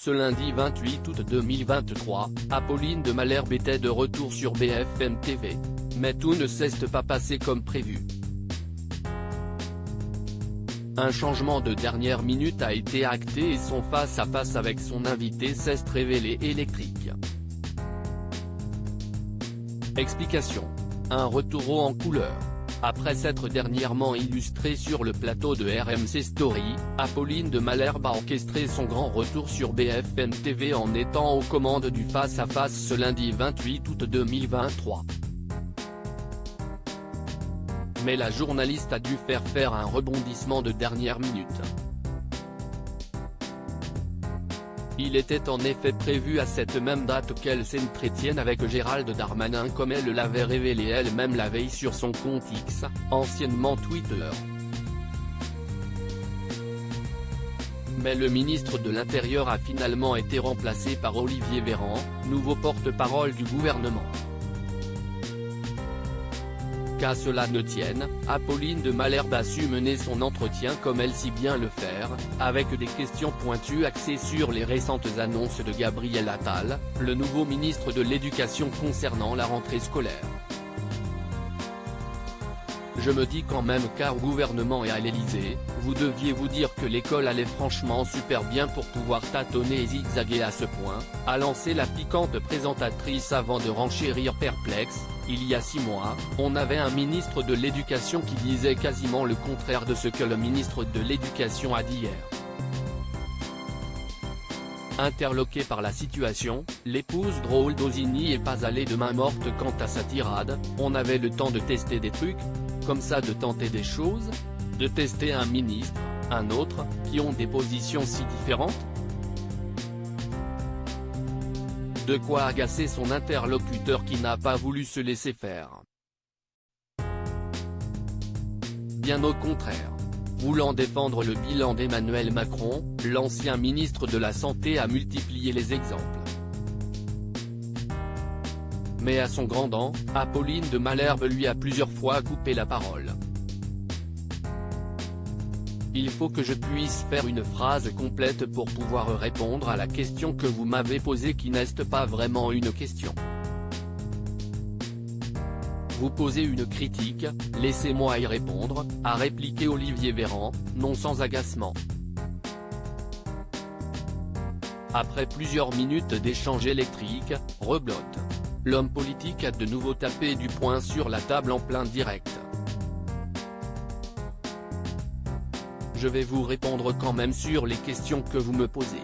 Ce lundi 28 août 2023, Apolline de Malherbe était de retour sur BFM TV. Mais tout ne s'est pas passé comme prévu. Un changement de dernière minute a été acté et son face-à-face avec son invité s'est révélé électrique. Explication. Un retour en couleur. Après s'être dernièrement illustrée sur le plateau de RMC Story, Apolline de Malherbe a orchestré son grand retour sur BFM TV en étant aux commandes du face-à-face ce lundi 28 août 2023. Mais la journaliste a dû faire un rebondissement de dernière minute. Il était en effet prévu à cette même date qu'elle s'entretienne avec Gérald Darmanin comme elle l'avait révélé elle-même la veille sur son compte X, anciennement Twitter. Mais le ministre de l'Intérieur a finalement été remplacé par Olivier Véran, nouveau porte-parole du gouvernement. Qu'à cela ne tienne, Apolline de Malherbe a su mener son entretien comme elle sait bien le faire, avec des questions pointues axées sur les récentes annonces de Gabriel Attal, le nouveau ministre de l'Éducation concernant la rentrée scolaire. Je me dis quand même qu'au gouvernement et à l'Élysée, vous deviez vous dire que l'école allait franchement super bien pour pouvoir tâtonner et zigzaguer à ce point, a lancé la piquante présentatrice avant de renchérir perplexe. Il y a 6 mois, on avait un ministre de l'Éducation qui disait quasiment le contraire de ce que le ministre de l'Éducation a dit hier. Interloquée par la situation, l'épouse drôle d'Ozini est pas allée de main morte quant à sa tirade. On avait le temps de tester des trucs, comme ça, de tenter des choses, de tester un ministre, un autre, qui ont des positions si différentes. De quoi agacer son interlocuteur qui n'a pas voulu se laisser faire. Bien au contraire. Voulant défendre le bilan d'Emmanuel Macron, l'ancien ministre de la Santé a multiplié les exemples. Mais à son grand dent, Apolline de Malherbe lui a plusieurs fois coupé la parole. Il faut que je puisse faire une phrase complète pour pouvoir répondre à la question que vous m'avez posée qui n'est pas vraiment une question. Vous posez une critique, laissez-moi y répondre, a répliqué Olivier Véran, non sans agacement. Après plusieurs minutes d'échange électrique, reblote. L'homme politique a de nouveau tapé du poing sur la table en plein direct. Je vais vous répondre quand même sur les questions que vous me posez.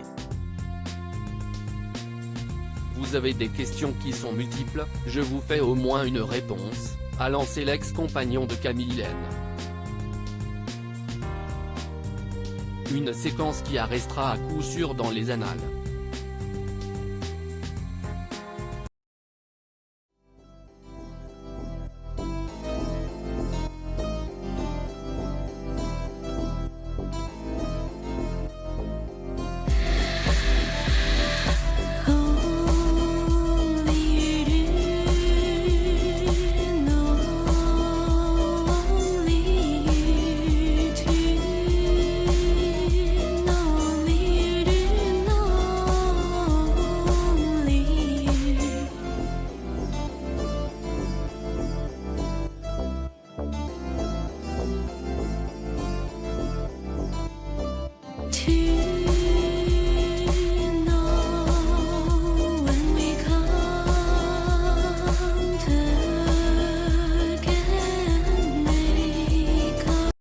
Vous avez des questions qui sont multiples, je vous fais au moins une réponse, a lancé l'ex-compagnon de Camille Laine. Une séquence qui restera à coup sûr dans les annales.